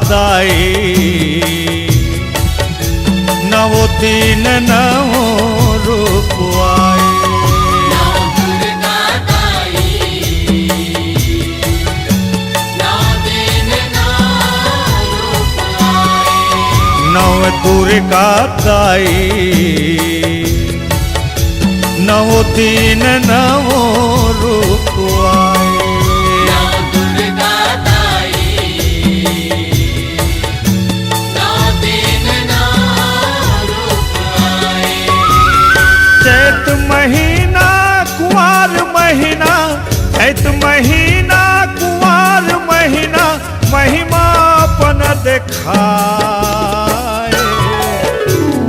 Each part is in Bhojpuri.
दाई, नवो दिन नवो रूप आए। नव दुर्गा दाई, नवो दिन नवो रूप आए। चैत महीना कुंवार महीना, चैत महीना कुंवार महीना, महिमा अपन देखाए।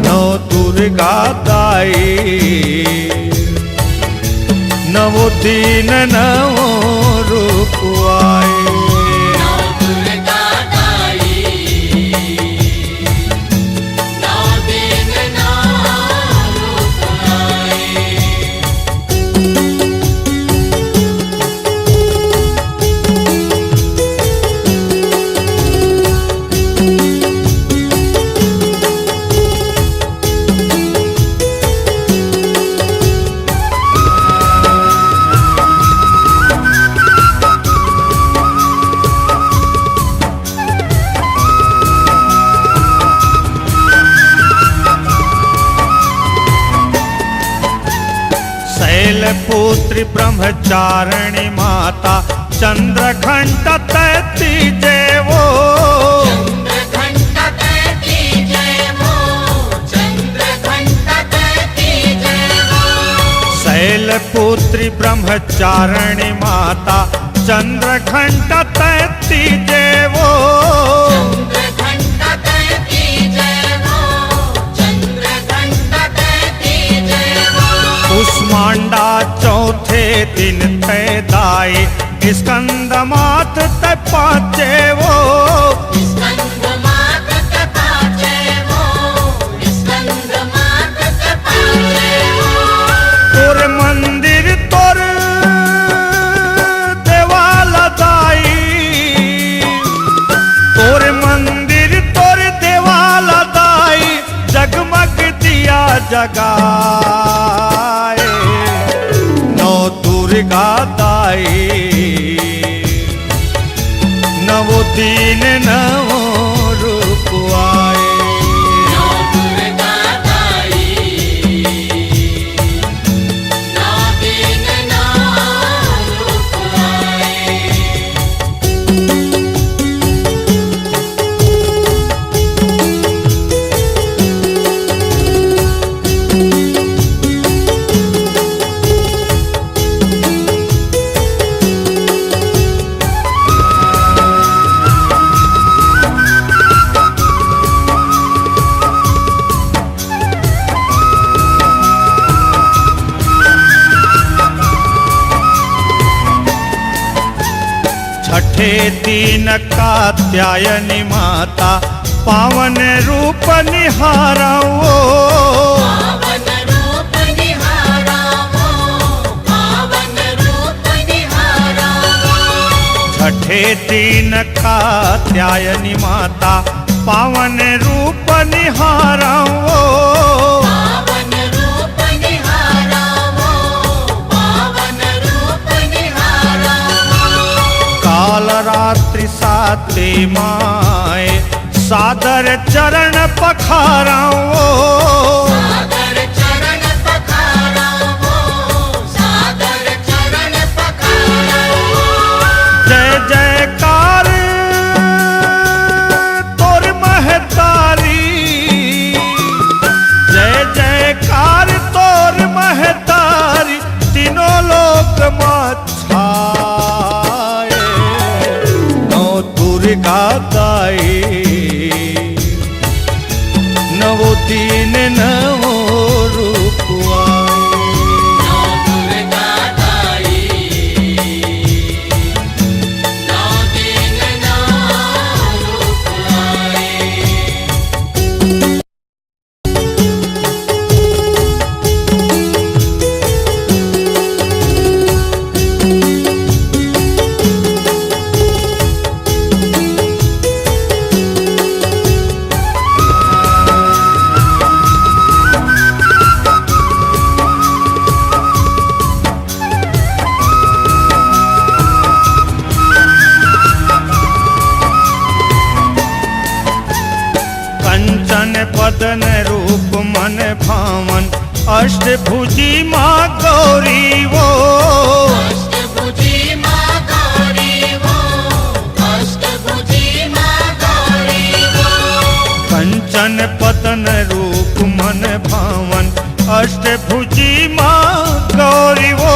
नव दुर्गा दाई, नवो दिन नवो रूप आए। शैलपुत्री ब्रह्मचारिणी माता, चंद्रघंटा तैती जयवो। शैलपुत्री ब्रह्मचारिणी माता, चंद्रघंटा तैती जयवो। कुष्मांडा चौथे दिन तय दाई, स्कंद मात तय पाचे वो। तोर मंदिर तोर देवाला दाई, तोर मंदिर तोर देवाला दाई, जगमग दिया जगाए। दुर्गा दाई, नवो दिन नवो रूप आए। छठे दिन कात्यायनी माता, पावन रूप निहाराओ। छठे दिन कात्यायनी माता, पावन रूप निहाराओ। काल रात्रि साते माए, सादर चरण पखाराओ। जय जयकार तोर महतारी, जय जयकार तोर महतारी, तीनों लोक माछाए। नव दुर्गा दाई, नवो दिन नवो रूप आए। अष्टभुजी माँ गौरी वो, अष्टभुजी माँ गौरी वो, अष्टभुजी माँ गौरी वो। कंचन पतन रूप मन भावन अष्टभुजी माँ गौरी वो,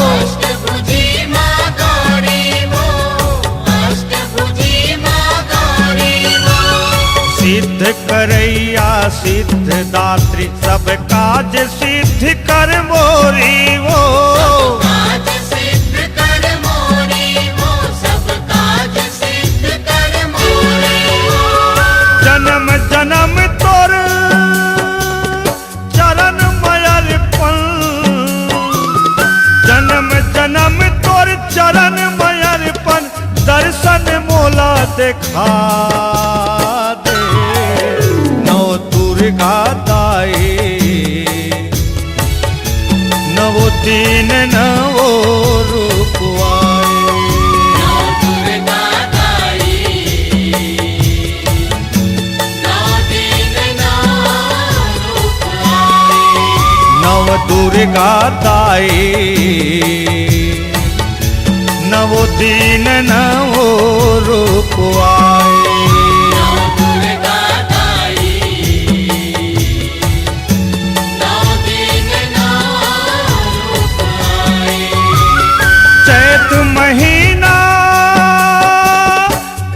अष्टभुजी माँ गौरी वो, अष्टभुजी माँ गौरी वो। सिद्ध करैया सिद्ध दात्री सब काज सिद्ध कर मोरी वो, काज सिद्ध कर मोरी वो, सब काज सिद्ध कर मोरी वो। जन्म जन्म तोर चरण मयरपन, जन्म जन्म तोर चरण मयरपन दर्शन मोला देखा दे। नौ दुर्गा दाई नवो तीन नवो रूप आए। नौ दुर्गा दाई, नौ दिन नौ रूप आए। नव दुर्गा दाई नवो दिन नवो रूप आए। नौ दुर्गा दाई, नौ दिन नौ रूप आए। चैत महीना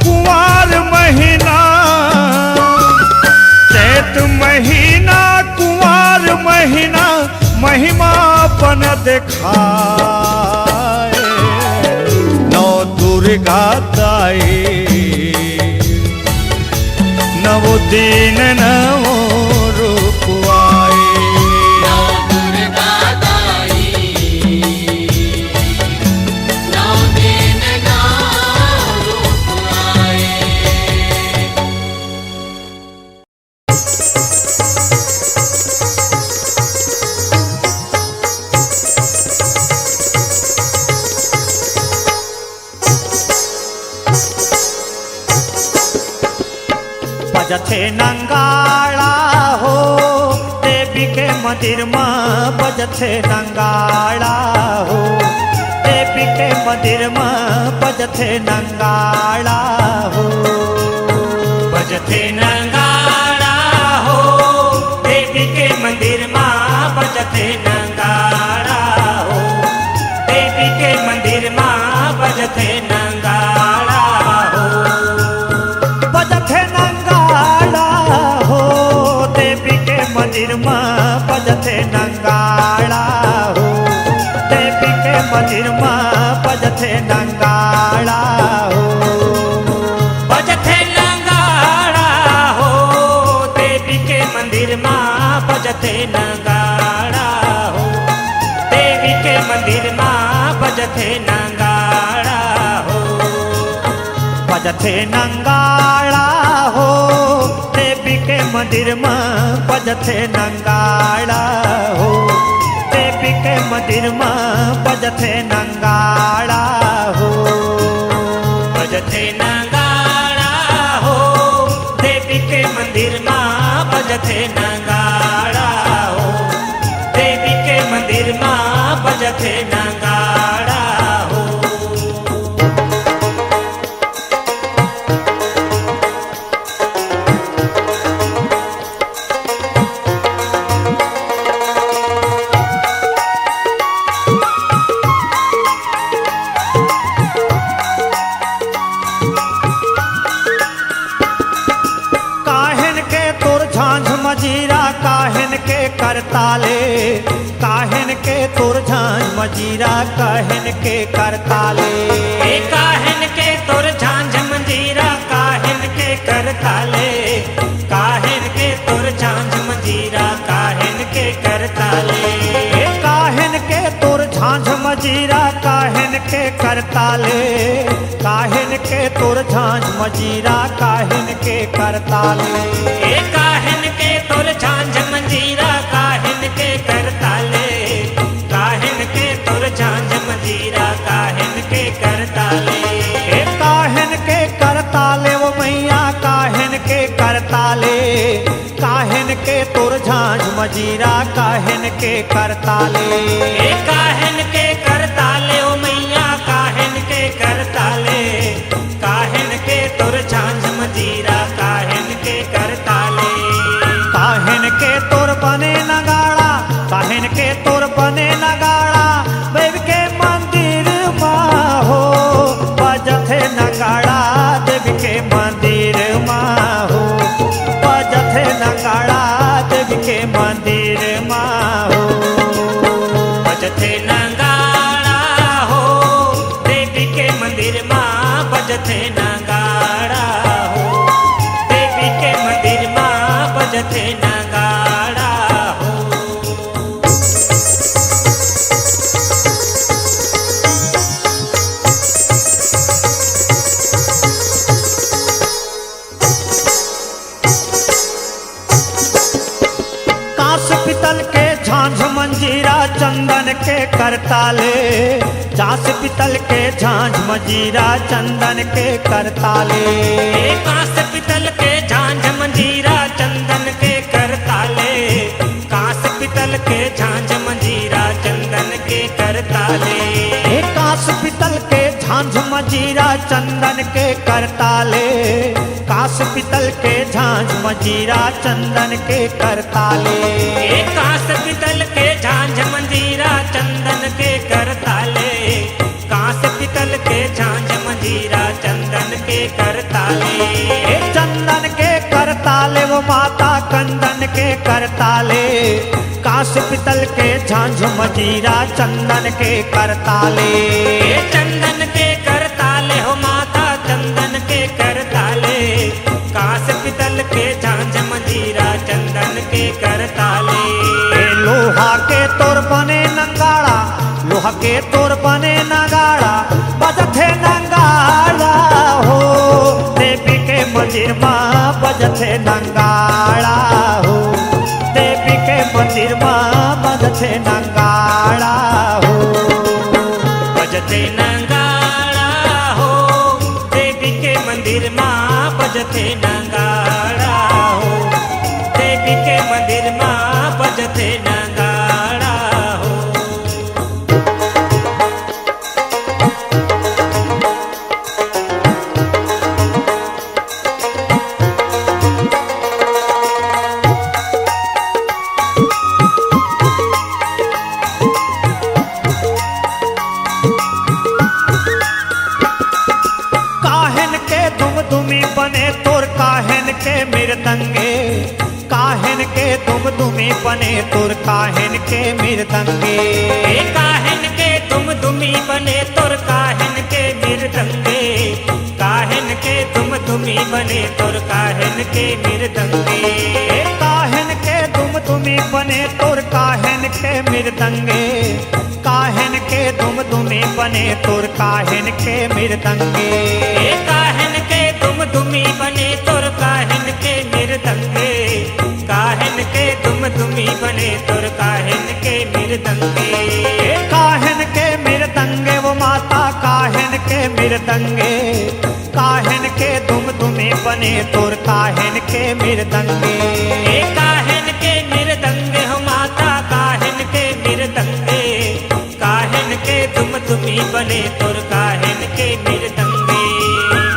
कुंवार महीना, चैत महीना कुंवार महीना महिमा बन दिखाए। नौ दुर्गा दाई नवो दिन नवो रूप आए। नौ दुर्गा दाई, नौ दिन नौ रूप आए। बजथे नंगाड़ा हो देवी के मंदिर में, बजथे नंगाड़ा हो देवी के मंदिर में, बजथे नंगाड़ा हो। बजथे नंगाड़ा हो देवी के मंदिर में, बजथे नंगाड़ा हो देवी के मंदिर में, बजथे नंगाड़ा हो। बजथे नंगाड़ा हो देवी के मंदिर में, बजथे नंगाड़ा हो देवी के मंदिर में, बजथे नंगाड़ा हो। बजथे नंगाड़ा हो देवी के मंदिर में, बजथे नंगाड़ा हो देवी के मंदिर में, बजथे नंगाड़ा हो। बजथे नंगाड़ा हो देवी के मंदिर में, बजथे नंगाड़ा हो देवी के मंदिर में, बजथे नंगाड़ा हो। बजथे नंगाड़ा हो देवी के मंदिर में, बजथे नंगाड़ा हो देवी के मंदिर में, बजथे नंगाड़ा हो। काहन के तोर झांझ मजीरा काहन के करताले, काहन के तोर झांझ मजीरा काहन के करताले। काहन के तोर झांझ मजीरा काहन के करताले, काहन के तोर झांझ मजीरा काहन के करताले। काहन के तोर झांझ मजीरा काहन के करताले, काहन के तोर झांझ मजीरा काहन के करताले। काहन के तोर झांझ मजीरा काहन के करताले, काहन के तोर झांझ मजीरा काहन के करताले। काहन के करताले वो मैया काहन के करताले, काहन के तो तुर झांझ मजीरा काहन के करताले। ए काहन के करताले ओ मैया काहन के करताले, काहन के तुर झांझ मजीरा काहन के करताले। काहन के तुर बने नगाड़ा, काहन के तुर बने नगाड़ा, देव के मंदिर माँ हो बजथे नगाड़ा, देव के मंदिर माँ हो बजथे नगाड़ा, देव के मंदिर माँ हो बजथे नगाड़ा हो, देवी के मंदिर माँ बजथे नगाड़ा हो, देवी के मंदिर माँ बजथे नगाड़ा हो। कांस पितल के झांझ मंजीरा चंदन के करताले, कांस पितल के झांझ मंजीरा चंदन के करताले। ए कांस पितल के झांझ मंजीरा चंदन के करताले, कांस पितल के झांझ मंजीरा चंदन के करताले। हे कांस पितल के झांझ मंजीरा चंदन के करताले, कांस पितल के झांझ मंजीरा चंदन के करताले। ए कांस पितल के झांझ मंजीरा चंदन के करताले, कांस पितल के झांझ मंजीरा चंदन के करताले। हे चंदन के करताले वो माता कंदन के करताले, कांस पितल के झांझ मंजीरा चंदन के करताले। ए चंदन के करताले हो माता चंदन के करताले, कांस पितल के झांझ मंजीरा चंदन के करताले। हे लोहा के तोर बने नंगाड़ा, लोहा के तोर बने नगाड़ा, बजथे नंगाड़ा हो देवी के मंदिर माँ बजथे नंगाड़ा हो, देवी के मंदिर माँ बजथे नंगाड़ा हो बजथे नगाड़ा हो, देवी के मंदिर माँ बजथे नगाड़ा हो, देवी के मंदिर माँ बजथे नगाड़ा हो। काहन के दुम दुमी बने तोर काहन के मृदंगे, काहन के दुम दुमी बने तोर काहन के मृदंगे। ए काहन के तुम दुमी बने तुर काहन के मृदंगे, काहन के तुम दुमी बने तुर काहन के मृदंगे। हे काहन के दुम दुमी बने तोर काहन के मृदंगे, काहन के दुम दुमी बने तोर काहन के मृदंगे। ए काहन के तुम दुमी बने तुर काहन के मृदंगे, काहन के तुम दुमी बने तुर काहन के मृदंगे। हे काहन के मृदंगे वो माता काहन के मृदंगे, काहन के दुम दुमी बने तोर काहन के मृदंगे। ए काहन के मृदंगे हो माता काहन के मृदंगे, काहन के तुम दुमी बने तुर काहन के मृदंगे।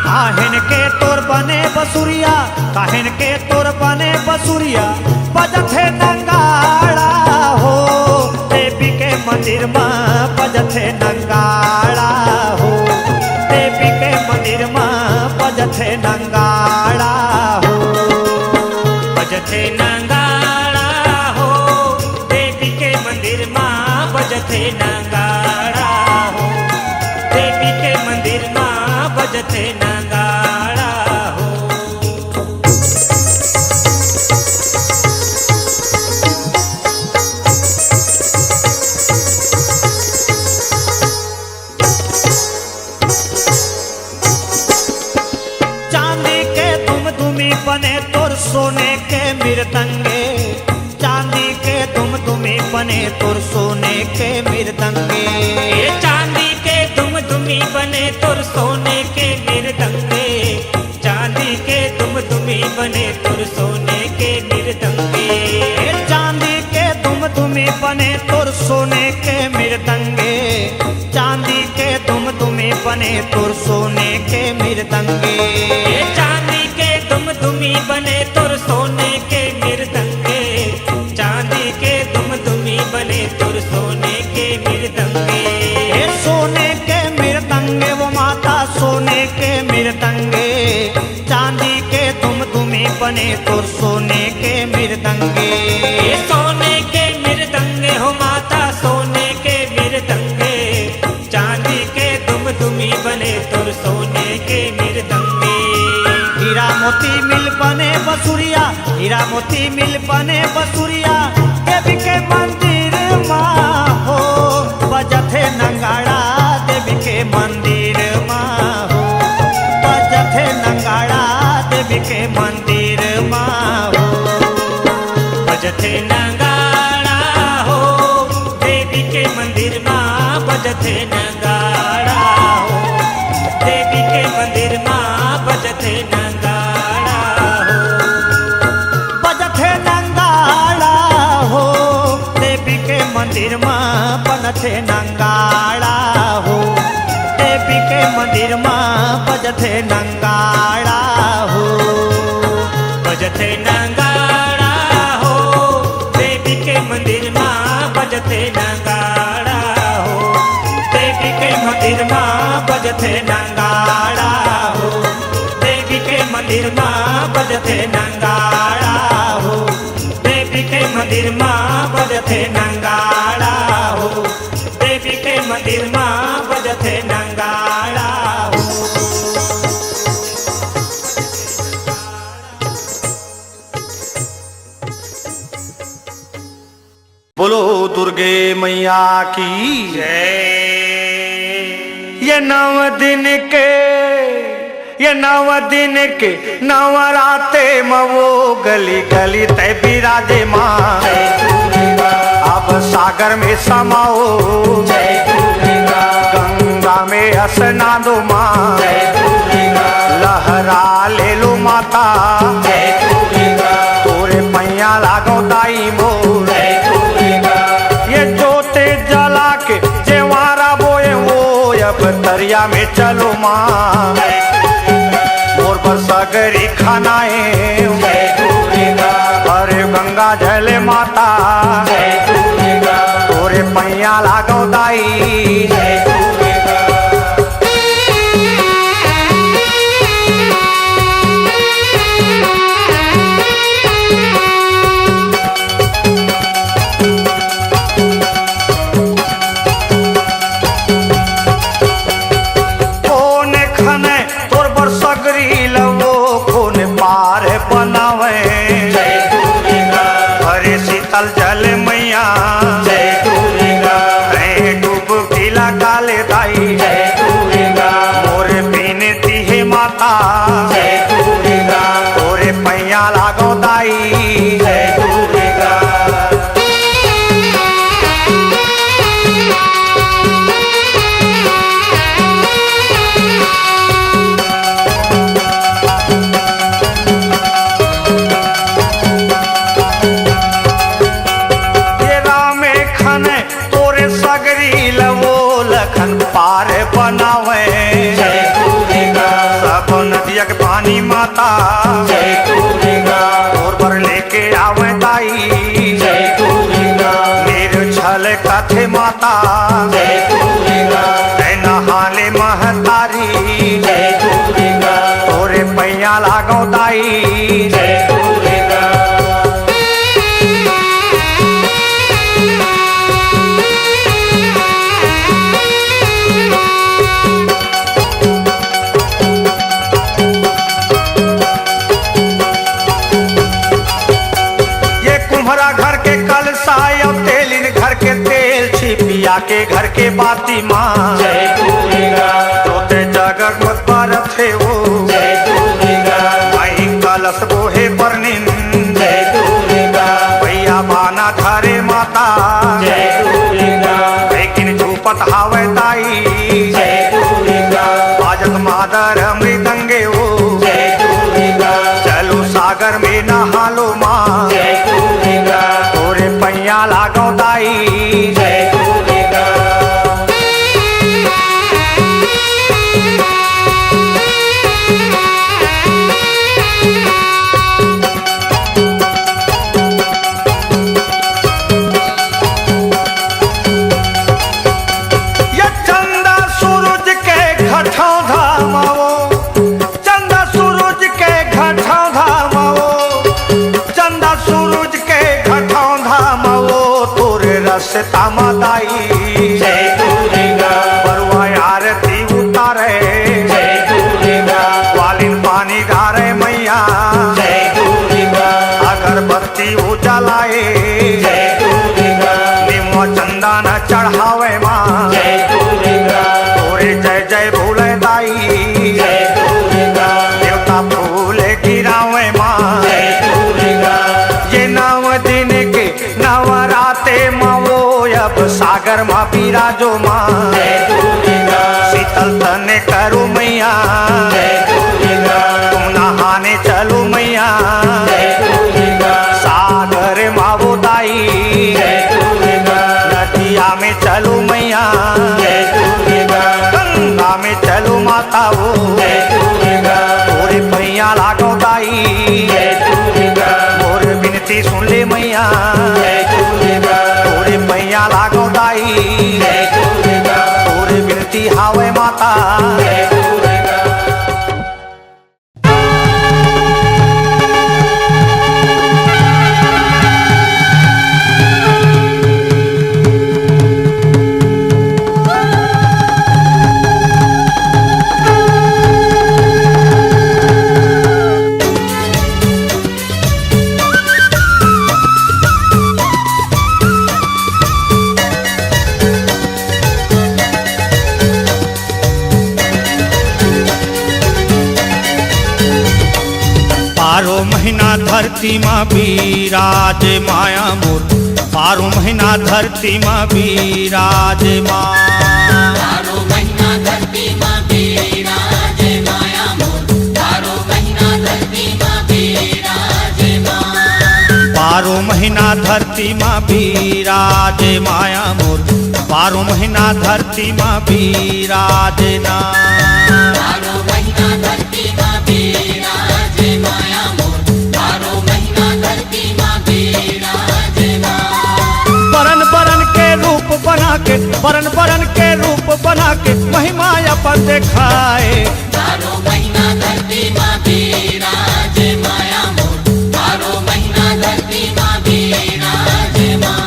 काहन के तोर बने बसुरिया, काहन के तोर बने बसुरिया, बजथे नंगाड़ा हो देवी के मंदिर माँ बजथे नंगाड़ा हो, देवी के मंदिर माँ बजथे नंगाड़ा हो बजथे नगाड़ा हो, देवी के मंदिर माँ बजथे नगाड़ा हो, देवी के मंदिर माँ बजथे नगाड़ा हो। चांदी के दुम दुमी बने तोर सोने के मृदंगे, चांदी के दुम दुमी बने तोर सोने के मृदंगे। ये चांदी के तुम दुमी बने तुर सोने के मृदंगे, चांदी के तुम दुमी बने तुर सोने के मृदंगे। दुमी बने तुर सोने के मृदंगे, चांदी के दुमी बने तुर सोने के मृदंगे। ये चांदी के दुमी बने तुर सोने के मृदंगे, चांदी के दुमी बने तुर सोने के मृदंगे। ये सोने के मृदंगे वो माता सोने के मृदंगे, चांदी के दुमी बने तुर सोने के मृदंगे। ये सोने के मृदंगे हो माता सोने के मृदंगे, चांदी के दुमी बने तुर सोने के मृदंगे। हीरा मोती मिल बने बसुरिया, हीरा मोती मिल बने बसुरिया, देवी के मंदिर माँ हो बजथे नंगाड़ा, देवी के मंदिर माँ हो बजथे नंगाड़ा, देवी के मंदिर माँ हो बजथे नगाड़ा हो, देवी के मंदिर माँ बजथे नगाड़ा हो, देवी के मंदिर माँ बजथे नगाड़ा हो। बजथे नंगाड़ा हो, देवी के मंदिर माँ बनथे नंगाड़ा हो, देवी के मंदिर माँ बजथे नंगाड़ा हो। बजथे नगाड़ा हो, देवी के मंदिर माँ बजथे नगाड़ा हो, देवी के मंदिर माँ बजथे नगाड़ा हो, देवी के मंदिर माँ बजथे नगाड़ा हो, देवी के मंदिर माँ बजथे नगाड़ा हो, देवी के मंदिर माँ बजथे नगाड़ा हो। बोलो दुर्गे मैया की जय। ये नव दिन के नवराते मवो गली गली तय बिराजे माँ। अब सागर में समाओ, गंगा में स्नानो माँ। लहरा ले लो माता, तोरे पैया लागो दाई मोर। ये जोते जला के जेवारा बोए वो अब दरिया में चलो माँ। मोर पर सगरी खानाए अरे गंगा जल माता, तोरे पैया लागो दाई। जल मैया डुबकी लगा ले दाई, मोरे बिनती है माता, तोरे पैया लागो दाई। पार बनावे सब नदिया के पानी माता, और पर लेके आवे दाई। मेरे छल कथे माता, नहाले महतारी, तोरे पैया लागो दाई। पिया के घर के बाती माँ, तोते जगत पर थे वो। भाई कलश बोहे परनिन, भैया बाना धारे माता, लेकिन झूपत हावे ताई। बाजत मादर मृदंगे वो, चलो सागर में नहा लो माँ, तोरे पैया लागो दाई। दस्ता माताई जय दुर्गा बरुआ आरती उतारे जय दुर्गा ग्वालिन पानी डारे मैया जय दुर्गा अगरबत्ती उजलाए जय दुर्गा निमो चंदन चढ़ावे माँ जय दुर्गा तोरे जय जय भूले दाई जय दुर्गा देवता फूले गिरावे माँ जय दुर्गा ये 9 दिन के नवराते मावो अब सागर माँ बिराजो माँ जय दुर्गा शीतल तने करो मैया जय दुर्गा तुम नहाने चलो मैया जय दुर्गा सागर मावो दाई जय दुर्गा नदिया में चलो मैया जय दुर्गा गंगा में चलो माता वो जय दुर्गा तोरे पैया लागो दाई जय दुर्गा मोर विनती सुन ले मैया जय दुर्गा तोरे पैया लागो दाई जय दुर्गा तोरे विनती हावे माता जय दुर्गा बारो महीना धरती माँ बिराज माया मोर 12 महीना धरती माँ बिराज माँ 12 महीना धरती माँ बिराज माया मोर 12 महीना धरती माँ बिराज माँ 12 महीना धरती माँ बिराज माया मोर 12 महीना धरती माँ बिराज ना 12 महीना धरती माँ बिराज माया मोर 12 महीना धरती माँ बिराज माँ बरन बरन के रूप बना के बरन बरन के रूप बना के महिमा अपन दिखाए 12 महीना धरती माँ बिराज माया मोर 12 महीना धरती माँ बिराज माँ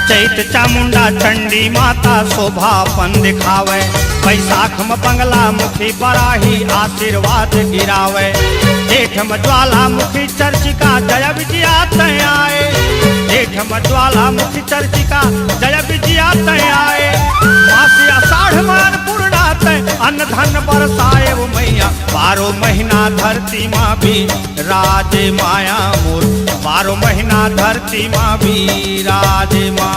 चैत चामुंडा चंडी माता शोभापन दिखावे बैसाख में बंगला मुखी बराही आशीर्वाद गिरावे जेठ में ज्वालामुखी चर्चिका जय विजया तय आए जेठ में ज्वालामुखी चर्चिका जय विजया तय आए मासी आषाढ़ मान पूर्णा तय अन्न धन बरसाए वो मैया 12 महीना धरती माँ भी राज माया मोर 12 महीना धरती माँ भी राज माँ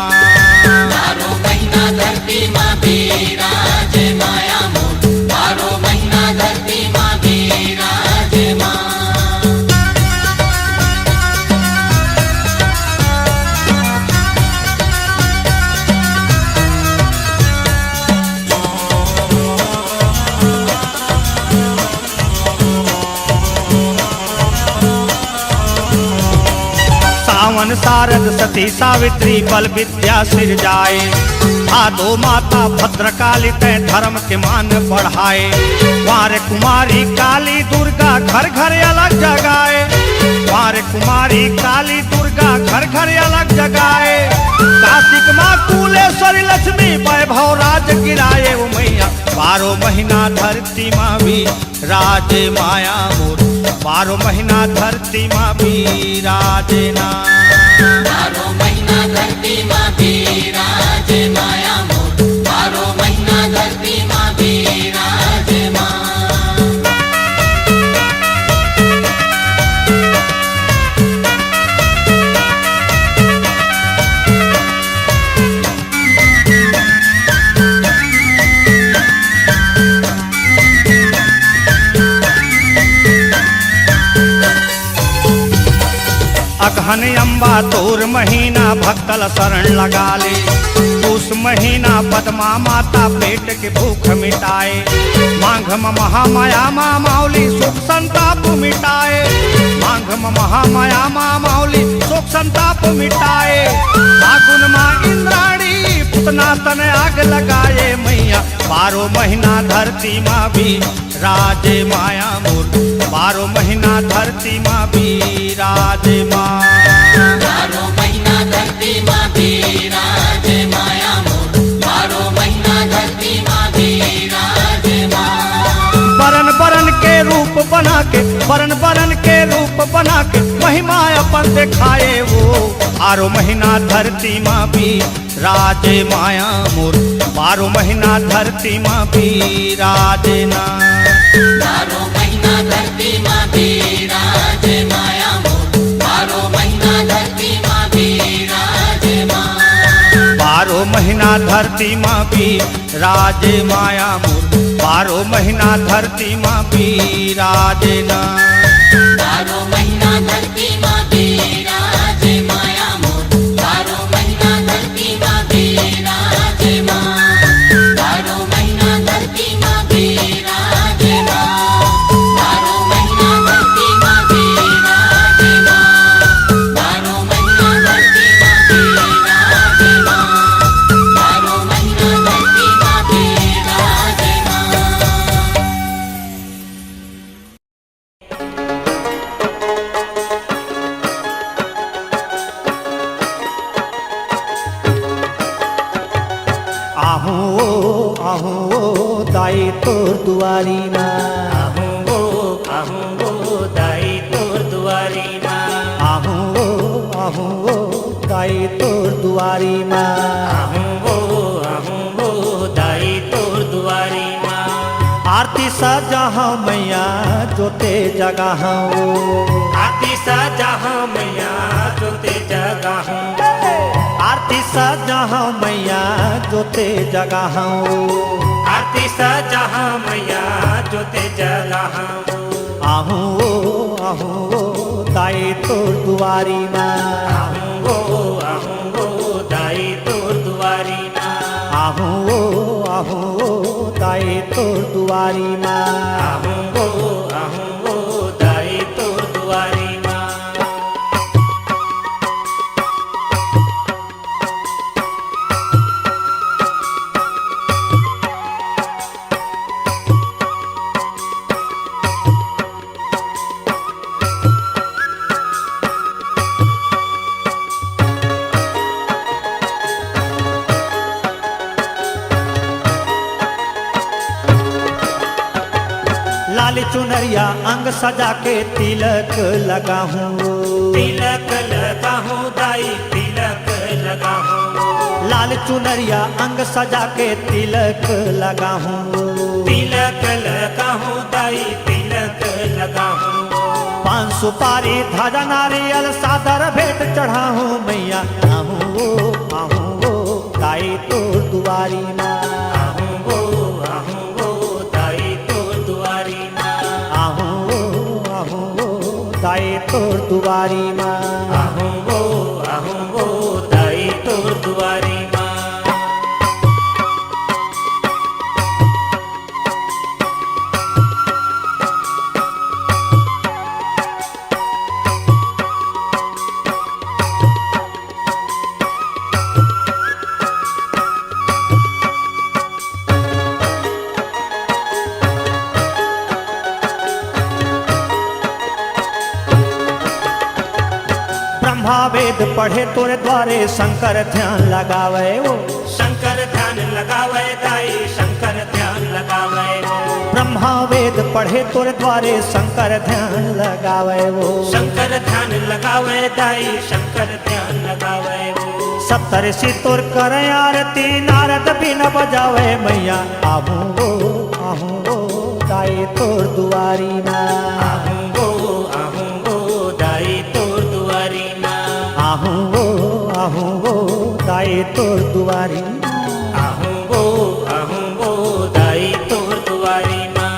12 महीना धरती माँ बिराज माया मोर 12 महीना धरती माँ बिराज माँ सावन शारद सती सावित्री बल विद्या सिर जाए भादो माता भद्रकाली तय धर्म के मान बढ़ाए वार कुमारी काली दुर्गा घर घर अलग जगाए वार कुमारी काली दुर्गा घर घर अलग जगाए कार्तिक माँ कुलेश्वरी लक्ष्मी वैभव राज गिराए वो मैया 12 महीना धरती माँ भी राज माया मोर 12 महीना धरती माँ भी राज ना 12 महीना धरती माँ बिराज माया मोर 12 महीना धरती माँ बिराज माँ अगहन अम्बा तोर महीना भक्तल शरण लगा ले उस महीना पद्मा माता पेट के भूख मिटाए माघ में महामाया माँ मौली सुख संताप मिटाए माघ में महामाया माँ मौली सुख शोक संताप मिटाए। फागुन माँ इंद्राणी पुतना तने आग लगाए मैया। 12 महीना धरती माँ भी राजे माया मोर। 12 महीना धरती माँ भी राजे माँ। 12 महीना धरती माँ भी राजे माया मोर। 12 महीना धरती माँ भी राजे माँ। बरन बरन के रूप बना के, बरन बरन के रूप बना के महिमा अपन दिखाए वो। 12 महीना धरती माँ भी राजे माया मोर। 12 महीना धरती माँ भी राजे ना। 12 महीना धरती माँ भी राजे माया मोर। 12 महीना धरती माँ भी राजे माँ। 12 महीना धरती माँ भी राजे माया मोर। 12 महीना धरती माँ भी राजे ना। 12 महीना धरती माँ भी राजे माया मोर। 12 महीना धरती माँ भी राजे माँ। 12 महीना धरती माँ भी राजे माँ। 12 महीना धरती माँ भी राजे माँ। 12 महीना धरती माँ भी राजे माँ। 12 महीना धरती माँ भी राजे माँ। आहू दाई तोर दुआरी ना। आहूँ वो दाई तोर दुआरी माँ। आहू दाई तोर दुआरी ना। आहूँ वो दाई तोर दुआरी माँ। आरती सजा मैया जोते जगह आरती सजा मैया जोते जगह। आरती सजा मैया जोते जगह आरती सजा मैया जोते जगह। आहू दाई तोर दुआरी ना। आहूँ वो दाई तोर दुआरी माँ। आहू दाई तोर दुआरी ना। आहूँ वो दाई तोर दुआरी माँ। लाल चुनरिया अंग सजा के तिलक लगाहूँ। तिलक लगाहूँ दाई तिलक लगाहूँ। लाल चुनरिया अंग सजा के तिलक लगाहूँ। तिलक लगाहूँ दाई तिलक लगाहूँ। पान सुपारी ध्वजा नारियल सादर भेंट चढ़ाहूँ मैया। आहू दाई तोर दुआरी ना। आहूँ वो दाई तोर दुआरी माँ। आहू दाई तोर दुआरी ना। आहूँ वो दाई तोर दुआरी माँ। ब्रह्मा वेद पढ़े तोरे द्वारे शंकर ध्यान लगावे वो। शंकर ध्यान लगावे दाई शंकर ध्यान लगावे वो। ब्रह्मा वेद पढ़े तोरे द्वारे शंकर ध्यान लगावे वो। शंकर ध्यान लगावे दाई शंकर ध्यान लगावे वो। सप्तऋषि तोर कर आरती नारद बिन बजावे मैया। आहू दाई तोर दुआरी ना। आहूँ वो दाई तोर दुआरी माँ। आहू दाई तोर दुआरी। आहूँ वो दाई तोर दुआरी माँ।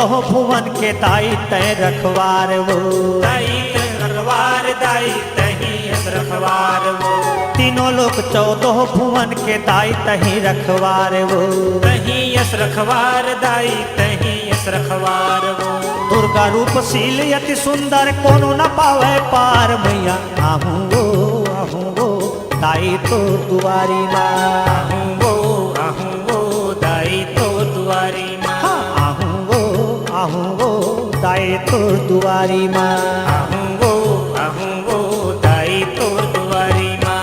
14 भुवन के दाई तय रखवार वो। दाई तय रखवार दाई तही यस रखवार वो। तीनों लोग 14 भुवन के दाई तही रखवार वो। तही यस रखवार दाई तही यस रखवार वो। दुर्गा रूप शील अति सुंदर कोनो न पावे पार मैया आहूँ वो दाई तो दुआरी माँ। आहूँ वो दाई तो दुआरी माँ। आहूँ वो दाई तो दुआरी माँ। आहूँ वो दाई तो दुआरी माँ।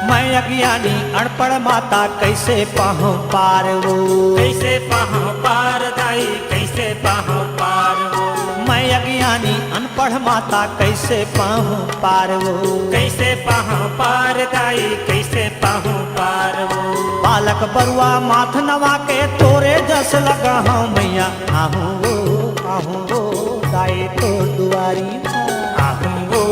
मैं अज्ञानी अनपढ़ माता कैसे पाहूँ पार वो। कैसे पाहूँ पार दाई कैसे पाहूँ पार वो। मैं अज्ञानी अनपढ़ माता कैसे पाहूँ पार वो। कैसे पाहूँ पार दाई कैसे पाहूँ पार वो। बालक बरुआ माथ नवा के तोरे जस लगा हूँ मैया आहूँ वो दाई तो दुआरी माँ। आहूँ वो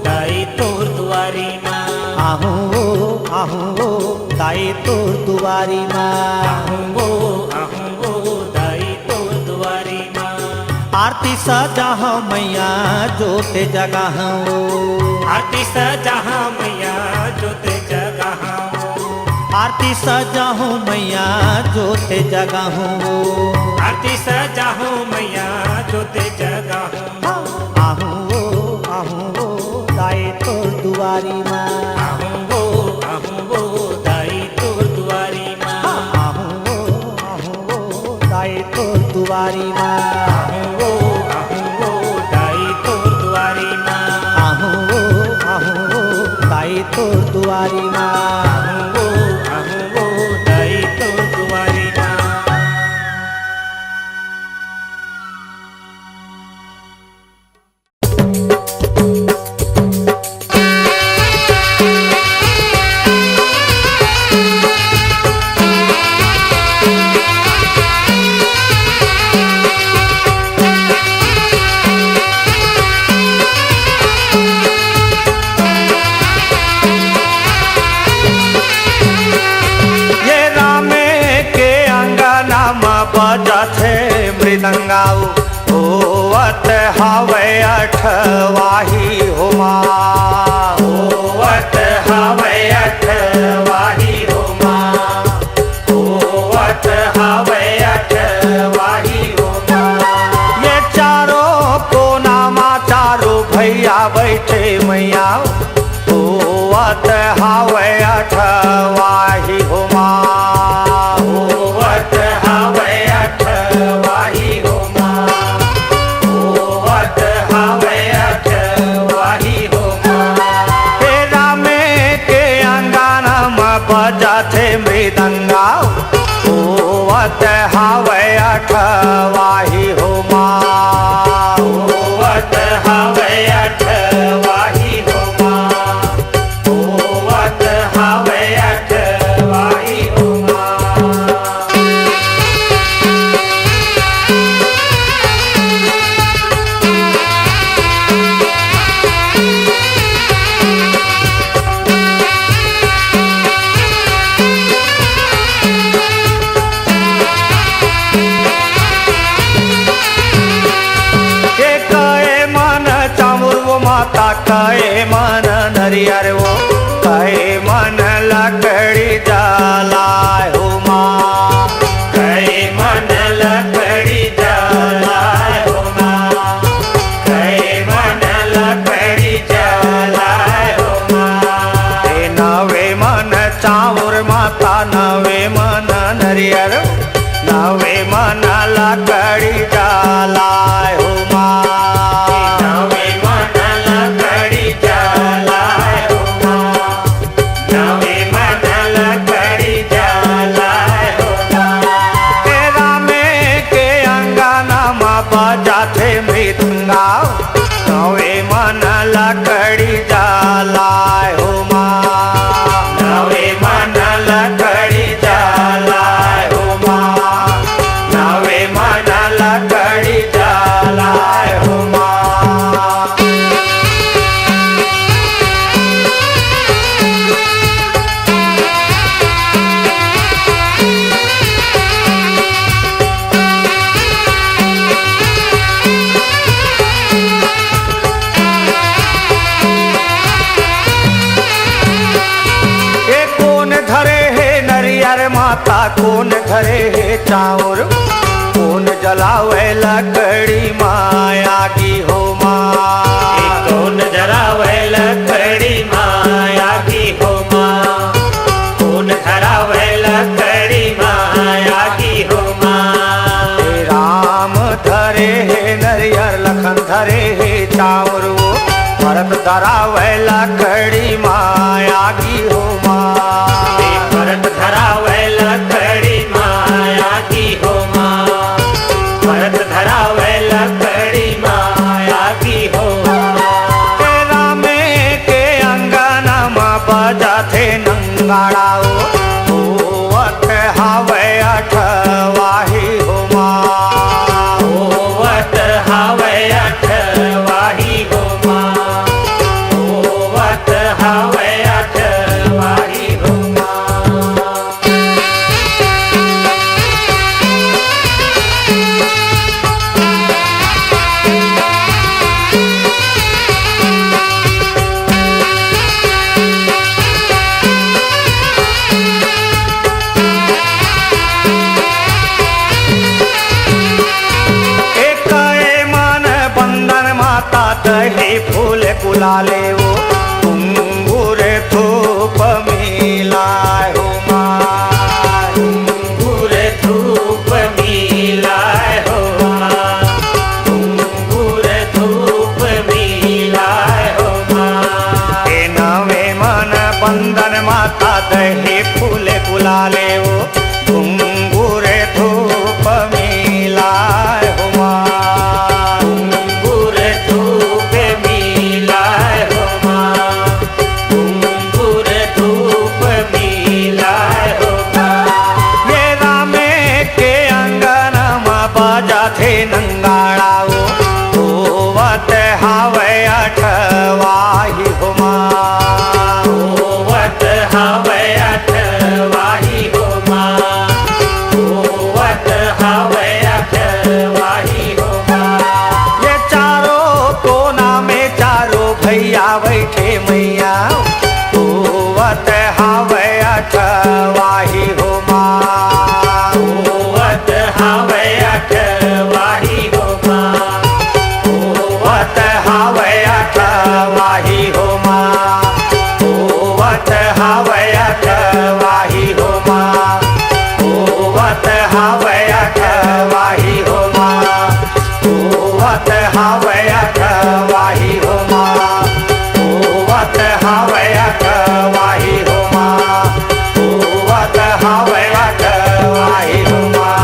दाई तो दुआरी माँ। आहूँ वो दाई तो दुआरी माँ। आहूँ वो दाई तो दुआरी माँ। आरती सजा हूँ मैया जोते जगा हूँ। आरती सजा मैया जोते जगा हूँ। आरती सजा हूँ मैया जोते जगा हूँ। आरती सजा मैया जोते जगा हूँ। आहूँ वो दाई तो दुआरी माँ। आहूँ वो दाई तो दुआरी माँ। आहूँ वो दाई तो दुआरी माँ। आहूँ वो दाई तो दुआरी माँ। आहूँ वो दाई तो दुआरी माँ। आहूँ वो दाई तो दुआरी माँ। बजथे मृदंगाऊ होवत हवे अठवाही हो माँ। होवत हवे अठवाही हो माँ। होवत हवे अठवाही हो माँ। ये चारों कोना माँ चारों भैया बैठे मैया होवत हवे अठवाही हो माँ। बजाथे मृदंगा होवत हवे अठवाही हो माँ। होवत हवे अठवाही हो माँ। होवत हवे अठवाही हो माँ। माता कहे मन नरियर वो कहे मन लकड़ी जलाए हो माँ। कहे मन लकड़ी जलाए हो माँ। कहे मन लकड़ी जलाए हो माँ। नवे मन चाउर माता नवे मन नरियर नवे मन लकड़ी जलाए हो माँ। बजाथे मृदंगा नवे मन लकड़ी जलाए हो माँ, नवे मन लकड़ी जलाए हो माँ, नवे मन लकड़ी जलाए हो माँ। माता कौन धरे है चाउर, कौन जलावे लकड़ी माया की हो माँ, कौन जरावे लकड़ी माया की हो माँ, कौन धरावे लकड़ी माया की हो माँ। राम धरे है नरियर, लखन धरे है चाउर, भरत धरावे लकड़ी माया की हो माँ, भरत धरावे लकड़ी माया की हो माँ, भरत धरावे लकड़ी माया की हो माँ। रामे के अंगन में बजा थे नंगाड़ा, होवत हावे अठवाही हो माँ, होवत हावे अठवाही हो माँ, होवत हावे अठवाही हो माँ। दही फूल गुलाले वो घुंघूर धूप मिलाए हो माँ, घुंघूर धूप मिलाए हो माँ, घुंघूर धूप मिलाए हो माँ। ए नवे मन बंधन माता दही फूल गुलाले वो घुंघूर धूप मिलाए हो माँ, नंगाड़ा होवत हावे अठवाही हो माँ, होवत हावे अठवाही हो माँ, होवत हावे अठवाही हो माँ। ये चारों कोना में चारों भैया बैठे मैया, होवत हावे अठवाही हो माँ, होवत हावे अठवाही हो माँ, होवत हावे अठवाही हो माँ, होवत हावे अठवाही हो माँ, होवत हावे अठवाही हो माँ, होवत हावे अठवाही हो माँ, होवत हावे अठवाही हो माँ, होवत हावे अठवाही हो माँ।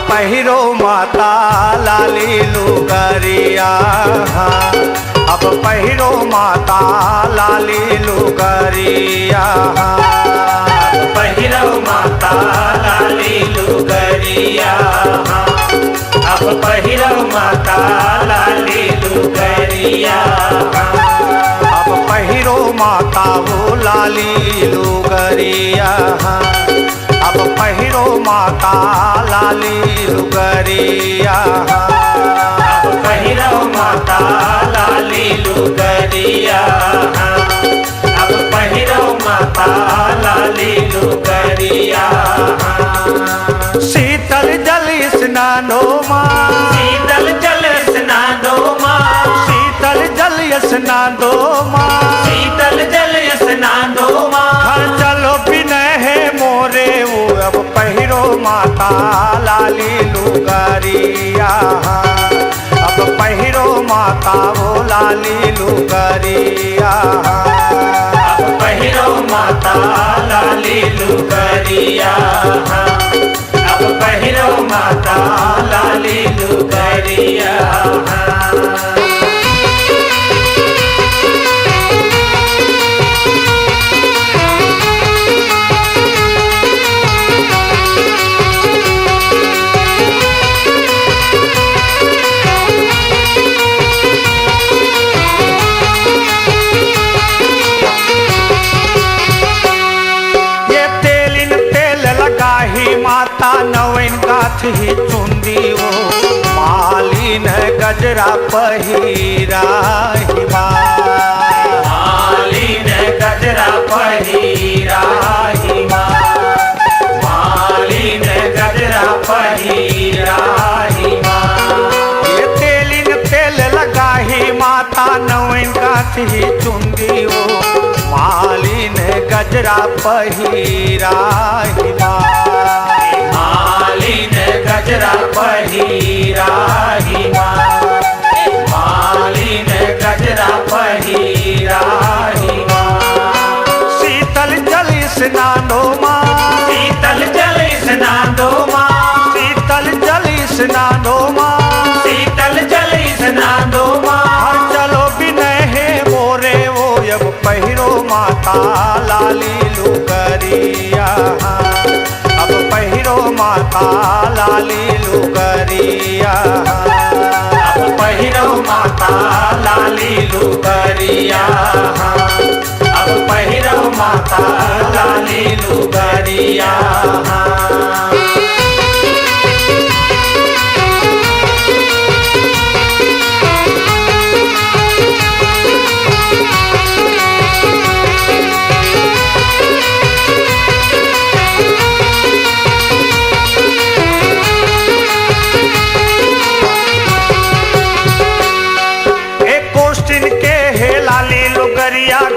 पहिरो माता लाली लुगरिया, अब पहिरो माता लाली लुगरिया, पहिरो माता लाली लुगरिया, अब पहिरो माता लाली लुगरिया, अब पहिरो माता वो लाली लुगरिया, अब पहिरो माता लाली लुगरिया। अब पहिरो माता लाली लुगरिया, अब पहिरो माता लाली लुगरिया। शीतल जल स्नानो माँ, शीतल जल स्नानो माँ, शीतल जल स्नानो माँ, शीतल जल स्नानो माँ। घर चलो बिनय है मोरे वो अब पहिरो माता लाली लुगरिया। अब पहिरो माता वो लाली लुगरिया। अब पहिरो माता लाली लुगरिया, अब पहिरो माता लाली लुगरिया। माता नवीन गाथ ही चुंदी वो मालिन गजरा पहिरा ही मालिन गजरा पहिरा ही मालिन गजरा पहिरा ही। ये तेलिन तेल लगा ही माता नवीन गाथ ही चुंदी वो मालिन गजरा पहिरा ही मालिन गजरा पहिरा ही मालिन गजरा पहिरा ही। शीतल जल स्नानो माँ, शीतल जल स्नानो माँ, शीतल जल स्नानो माँ, शीतल जल स्नानो माँ। हर चलो बिनय है मोरे वो अब पहिरो माता लाली लुगरिया। अब पहिरो माता लाली लुगरिया। अब पहिरो माता लाली लुगरिया, अब पहिरो माता लाली लुगरिया।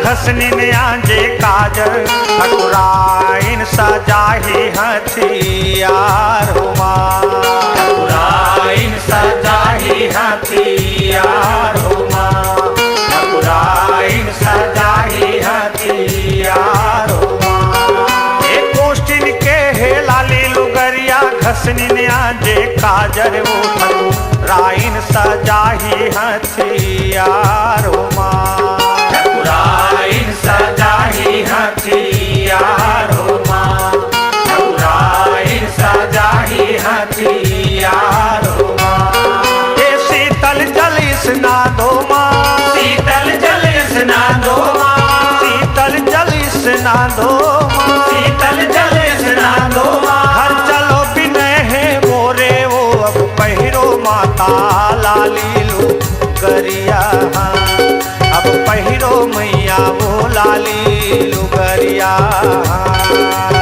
घसनिन आंजे काजर ठकुराइन सजाही हथियार हुआ। ठकुराइन सजाही हथियार हुआ, ठकुराइन सजाही हथियार हुआ। एक गोष्ठिन के हे लाली लुगरिया घसनिन आंजे काजर वो ठकुराइन सजाही हथियार हुआ। ठकुराइन सजाही हथियार हुआ, ठकुराइन सजाही हथियार हुआ। ये शीतल जल स्नानो माँ, शीतल जल स्नानो माँ, शीतल जल स्नानो माँ, शीतल जल स्नानो माँ। घर चलो बिनय है मोरे वो अब पहिरो माता लाली लुगरिया। अब पहिरो मैया वो लाली लुगरिया।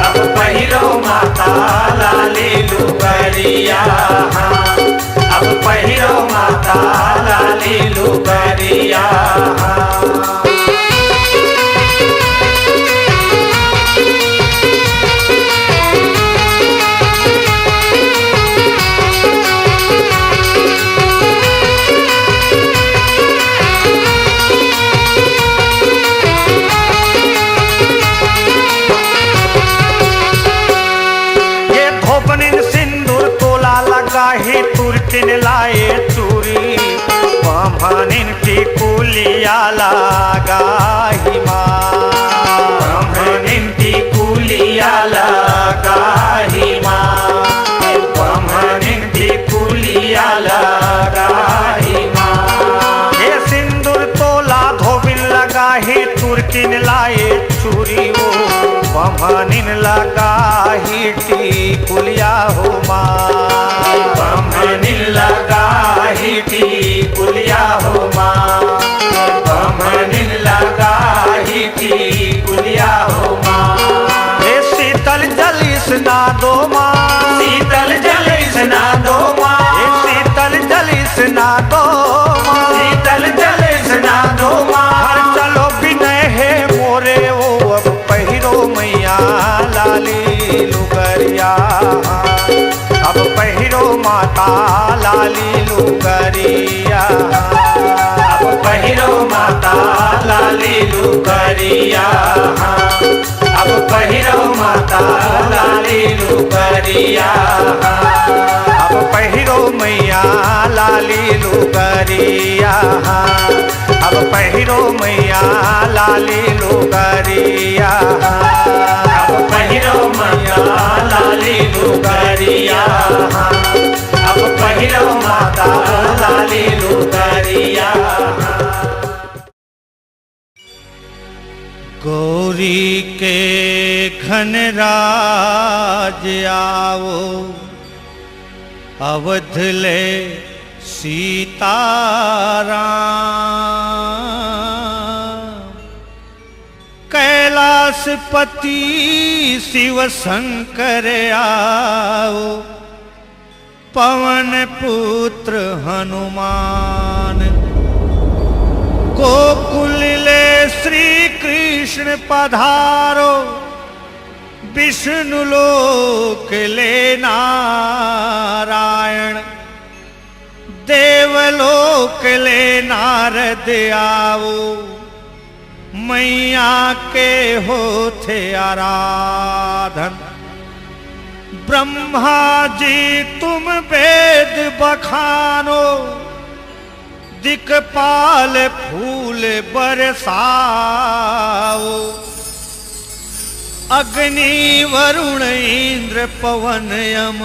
अब पहिरो माता लाली लुगरिया, अब पहिरो माता लाली लुगरिया। ही तुरतिन लाए चूरी ब्राह्मणिन की कुलिया लगा ही माँ। ब्राह्मणिन की कुलिया लगा ही माँ, ब्राह्मणिन की कुलिया लगा ही माँ। ये सिंदूर तोला धोबिन लगा ही तुरतिन लाए चूरी वो ब्राह्मणिन लगा ही टी कुलिया माँ बमनी लगाही टिकुलिया हो माँ बमनी लगाही टिकुलिया हो माँ हे शीतल जल स्ना दो माँ शीतल जल स्ना दो माँ हे शीतल जल स्ना दो माँ शीतल जल स्ना दो माँ हर चलो विनय है मोरे वो अब पहिरो मैया लाली लुगरिया अब पहिरो माता लाली लुगरिया अब पहिरो माता लाली लुगरिया अब पहिरो माता लाली लुगरिया अब पहिरो मैया लाली लुगरिया अब पहिरो मैया लाली लुगरिया अब पहिरो मैया लाली लुगरिया अब पहिरो माता लाली लुगरिया गौरी के घन राज आओ अवध ले सीताराम कैलाशपति शिव शंकर आओ पवन पुत्र हनुमान गोकुल ले श्री कृष्ण पधारो विष्णु लोक ले नारायण देवलोक ले नारद आओ मैया के होते आराधन ब्रह्मा जी तुम वेद बखानो दिक्पाल फूल बरसाओ अग्नि वरुण इंद्र पवन यम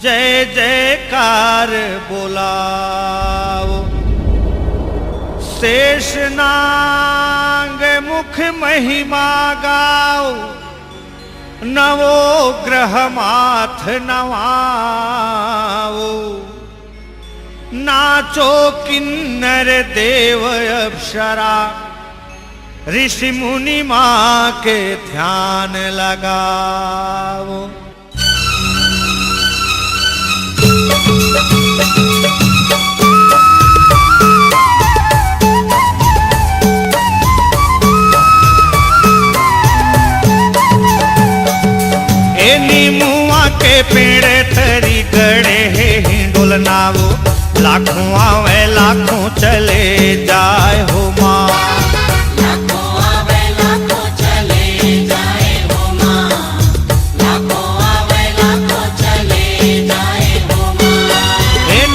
जय जयकार बोलाओ शेष नाग मुख महिमा गाओ नवो ग्रह माथ नवाओ नाचो किन्नर देव अप्सरा ऋषि मुनि माँ के ध्यान लगाओ नीमुआ के पेड़ तरी गड़े है हिंडोल नावो लाखों आवे लाखों चले जाए हो माँ लाखों आवे लाखों चले जाए हो माँ लाखों आवे लाखों चले जाए हो माँ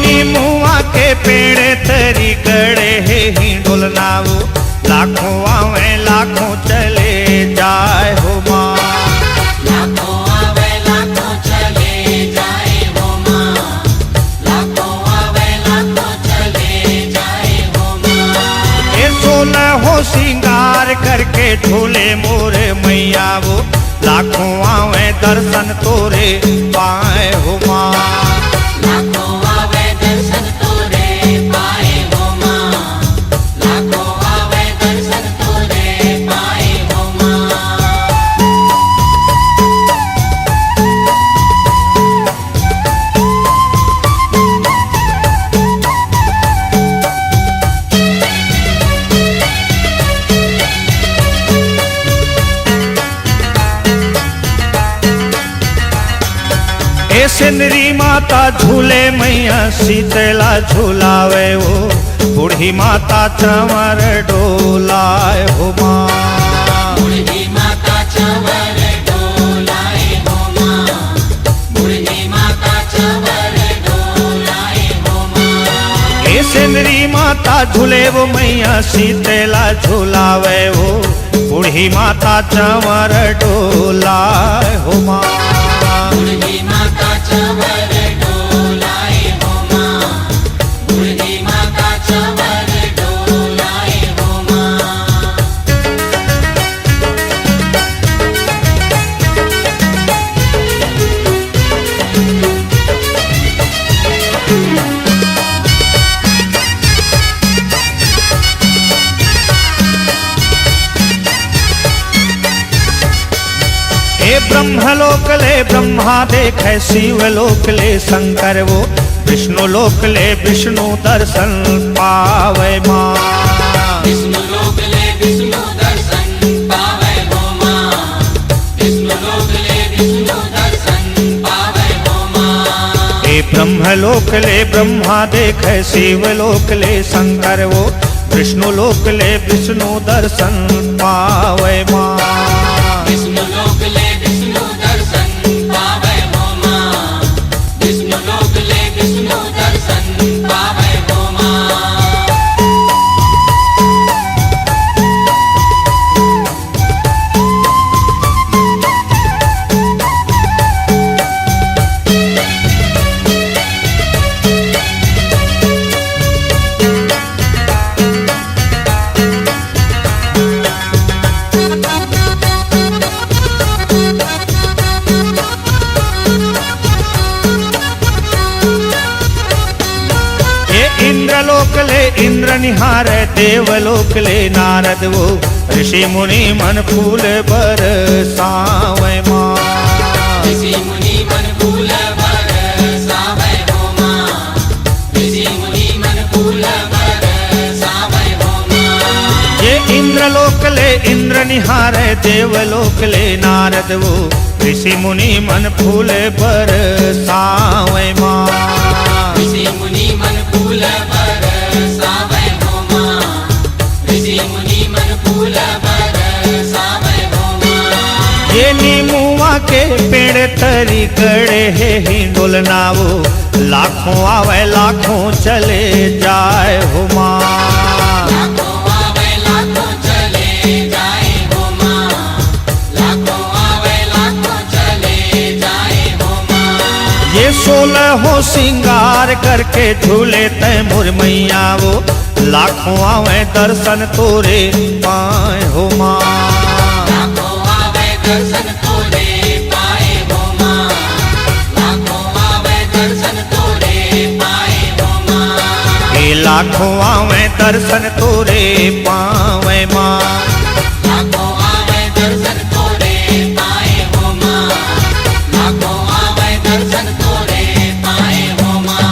नीमुआ के पेड़ तरी गड़े है हिंडोल नावो लाखों आवे लाखों चले जाए हो माँ लाखों आवे लाखों चले जाए हो माँ लाखों आवे लाखों चले जाए हो माँ ये 16 हो श्रृंगार करके झूले मोरे मैया वो लाखों आवे दर्शन तोरे पाए हो माँ लाखों आवे दर्शन तोरे पाए हो माँ लाखों आवे दर्शन तोरे पाए हो माँ सिंदरी माता झूले मैया शीतला झूलावे वो बूढ़ी माता चंवर डोलाए हो माँ बूढ़ी माता चंवर डोलाए हो माँ बूढ़ी माता चंवर डोलाए हो माँ ये सिंदरी माता झूले वो मैया शीतला झूलावे वो बूढ़ी माता चंवर डोलाए हो माँ बूढ़ी माता चंवर डोलाए हो माँ बूढ़ी माता चंवर डोलाए हो माँ ये ब्रह्मलोक ले ब्रह्मा देखे, शिवलोक ले शंकर वो, विष्णु लोक ले विष्णु दर्शन पावे माँ। विष्णु लोक ले विष्णु दर्शन पावे हो माँ, विष्णु लोक ले विष्णु दर्शन पावे हो माँ। ये ब्रह्मलोक ले ब्रह्मा देखे, शिवलोक ले शंकर वो, विष्णु लोक ले विष्णु दर्शन पावे माँ। विष्णु लोक ले विष्णु दर्शन पावे हो माँ, विष्णु लोक ले विष्णु दर्शन पावे हो माँ। इंद्रलोक ले इंद्र निहार, देवलोक ले नारद वो, ऋषि मुनि मन फूल बरसावे माँ। ऋषि मुनि मन फूल बरसावे हो माँ, ऋषि मुनि मन फूल बरसावे हो माँ। ये इंद्रलोक ले इंद्र निहार, देवलोक ले नारद वो, ऋषि मुनि मन फूल बरसावे माँ। ऋषि मुनि मन फूल बरसावे हो माँ, ऋषि मुनि मन फूल बरसावे हो माँ। ये नीमुआ के पेड़ तरी गड़े है हिंडोलना वो, लाखों आवे लाखों चले जाए हो माँ। लाखों आवे लाखों चले जाए हो माँ, लाखों आवे लाखों चले जाए हो माँ। ये 16 हो सिंगार करके झूले तय मुरमैया वो, लाखों आवे दर्शन तोरे पाए हो माँ। लाखों आवे दर्शन तोरे पाए हो माँ, लाखों आवे दर्शन तोरे पाए हो माँ। ये लाखों आवे दर्शन तोरे पावे माँ। लाखों आवे दर्शन तोरे पाए हो माँ, लाखों आवे दर्शन तोरे पाए हो माँ।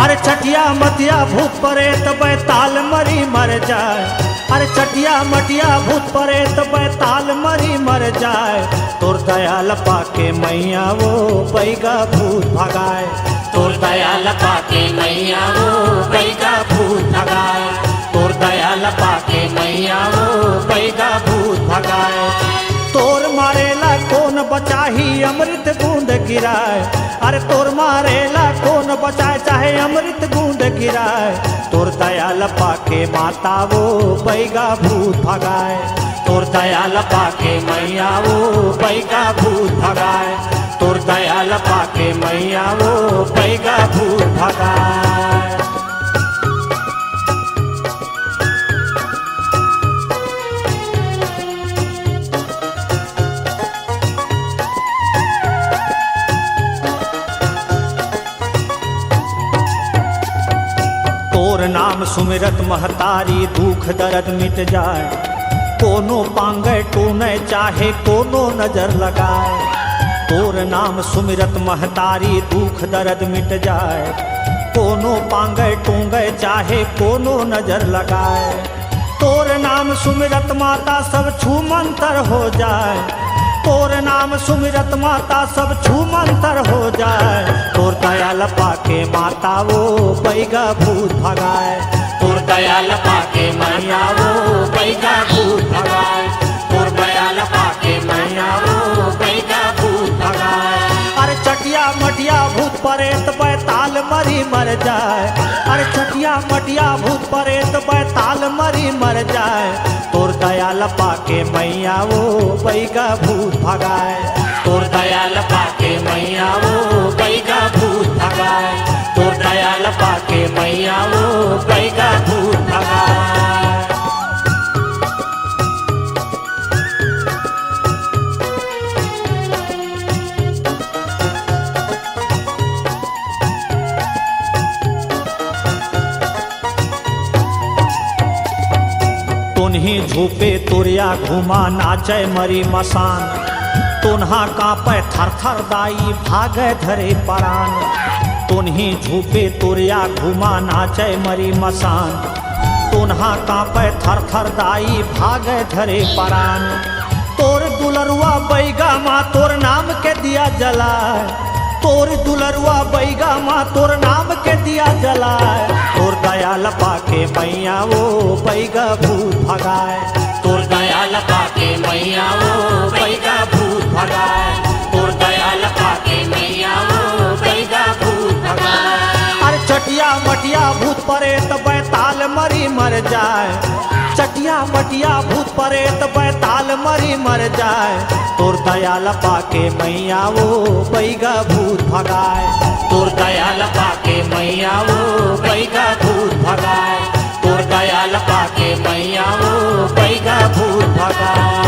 अरे चटिया मटिया भूत परे तो बैताल मरी मर जाए, अरे चटिया मटिया भूत परे तो बैताल मरी मर जाए। तोर दयाल पाके मैया वो बैगा भूत भगाए, तोर दयाल पाके मैया वो बैगा भूत भगाए, तोर दयाल पाके मैया वो बैगा भूत भगाए। तोर मारेला कौन बचाही अमृत बूंद गिराए, अरे तोर मारेला कौन बचाए चाहे अमृत बूंद गिराए। तोर दयाल पाके माता वो बैगा भूत भगाए, तोर दयाल पाके मैया वो बैगा भूत भगाए, तोर दयाल पाके मैया वो बैगा भूत भगाए। तोर नाम सुमिरत महतारी दुख दर्द मिट जाए, कोनो पांगे टूने चाहे कोनो नजर लगाए। तोर नाम सुमिरत महतारी दुख दर्द मिट जाए, कोनो पांगे टूंगे चाहे कोनो नजर लगाए। तोर नाम सुमिरत माता सब छू मंतर हो जाए, तोर नाम सुमिरत माता सब छू मंतर हो जाए। तोर दयाल पाके माता वो बैगा भूत भगाए, तोर दयाल पाके मैया वो बैगा भूत भगाए, तोर दयाल पाके मैया वो बैगा भूत भगाए। अरे चटिया मटिया भूत परेत बैताल मरी मर जाए, अरे चटिया मटिया भूत परेत बैताल मरी मर जाए। तोर दयाल पाके मैया वो बैगा भूत भगाए, तोर दयाल पाके मैया वो बैगा भूत भगाए, तोर दयाल पाके मैया वो बैगा भूत भगाए। तुरिया घुमा नाचे मरी मसान, तुन्हा कांपे थर थर दाई भागे धरे परान। तुन्ही झूपे तुरिया घुमा नाचे मरी मसान, तुन्हा कांपे थर थर दाई भागे धरे परान। तोर दुलरुआ बैगा माँ तोर नाम के दिया जलाए, तोर दुलरुआ बैगा माँ तोर नाम के दिया जलाए। तोर दयाल पाके मैया वो बैगा भूत भगाए, तोर दयाल पाके मैया वो बैगा भूत भगाए, तोर दयाल पाके मैया वो बैगा भूत भगाए। अरे चटिया मटिया भूत परे तो बैताल मरी मर जाए, चटिया मटिया भूत परे तो बैताल मरी मर जाए। तोर दयाल पाके मैया वो बैगा भूत भगाए, तोर दयाल पाके मैया वो बैगा भूत भगाए, तोर दयाल पाके मैया वो बैगा भूत भगाए।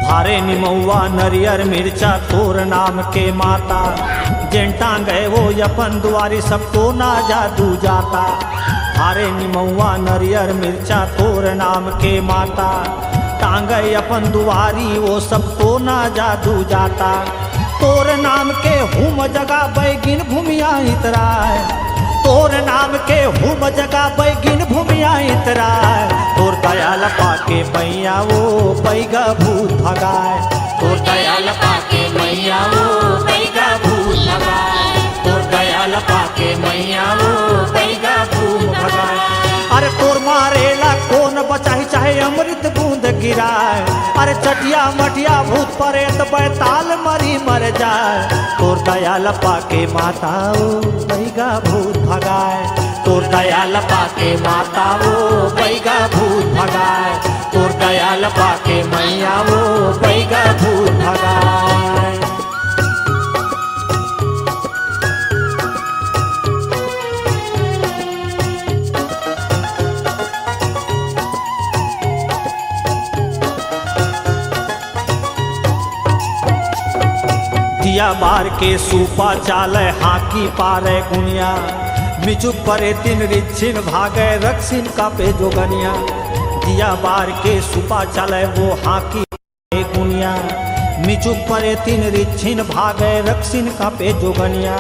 भारे निमौआ नरियर मिर्चा तोर नाम के माता, जेंटा गए वो अपन दुआरी सबको ना जादू जाता। भारे निमौआ नरियर मिर्चा तोर नाम के माता, टांगे अपन दुआरी वो सबको ना जादू जाता। तोर नाम के हुम जगह बैगिन भूमिया इतराय, तोर नाम के हुम जगह बैगिन भूमिया इतराय। तोर दयाल पाके मैया वो बैगा भूत भगाए, तोर दयाल पाके मैया वो बैगा भूत भगाए, तोर दयाल पाके मैया वो बैगा भूत भगाए। अरे तोर मारेला कौन बचाही चाहे अमृत बूंद गिराए, अरे चटिया मटिया भूत परे तो बैताल मरी मर जाए। तोर दयाल पाके माता वो बैगा भूत भगाए, तोर दयाल पाके माता वो बैगा भूत भगाए, तोर दयाल पाके मैया वो बैगा भूत भगाए। दिया बार के सूपा चाले हाकी पारे गुनिया, मिचुक परे तीन रिच्छिन भागे रक्षिन का पे जोगनिया। दिया बार के सुपा चले वो हाकी गुनिया, मिचुक परे तीन रिच्छिन भागे रक्षिन का पे जोगनिया।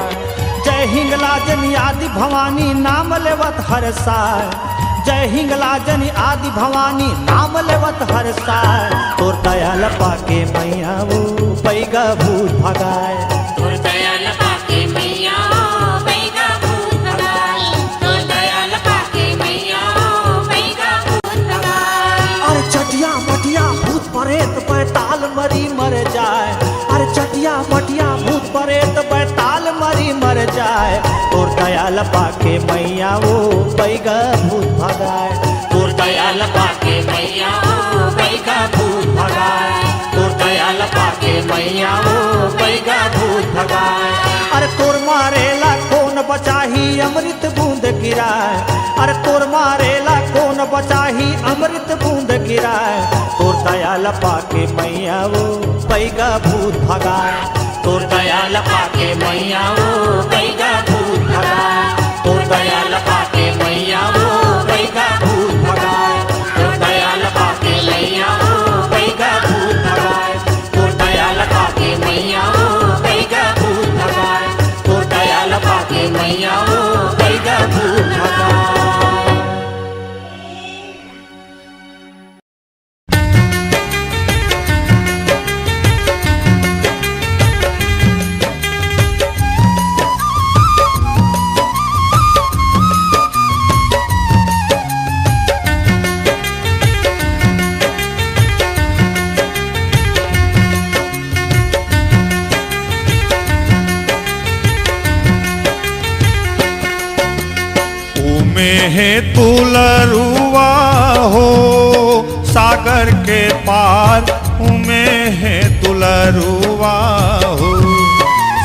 जय हिंगलाजन आदि भवानी नाम लेवत हर साय, जय हिंगलाजन आदि भवानी नाम लेवत हर साय। तोर दयाल पाके मैया वो बैगा भूत भगाए, तोर दयाल पाके मैया बैगा भूत भगाए, तोर दयाल पाके मैया बैगा भूत भगाए। अरे चटिया मटिया भूत परेत बैताल मरी मर जाए, अरे चटिया मटिया भूत परेत बैताल मरी मर जाए। तोर दयाल पाके मैया वो बैगा भूत भगाए, तोर दयाल पाके मैया वो बैगा भूत भगाए, तोर दयाल पाके मैया वो बैगा भूत भगाए। अरे तोर मारेला कौन बचाही अमृत बूंद गिराए, अरे तोर मारेला कौन बचाही अमृत बूंद गिराए। तोर दयाल पाके मैया वो बैगा भूत भगाए, तोर दयाल पाके मैया वो बैगा भूत भगाए, तोर दयाल पाके मैया वो बैगा भूत भगाए, तोर दयाल पाके मैया वो बैगा भूत भगाए, तोर दयाल पाके मैया वो बैगा भूत भगाए, तोर दयाल पाके मैया वो बैगा भूत भगाए। है तुलरुआ हो सागर के पार, उमें है तुलरुआ हो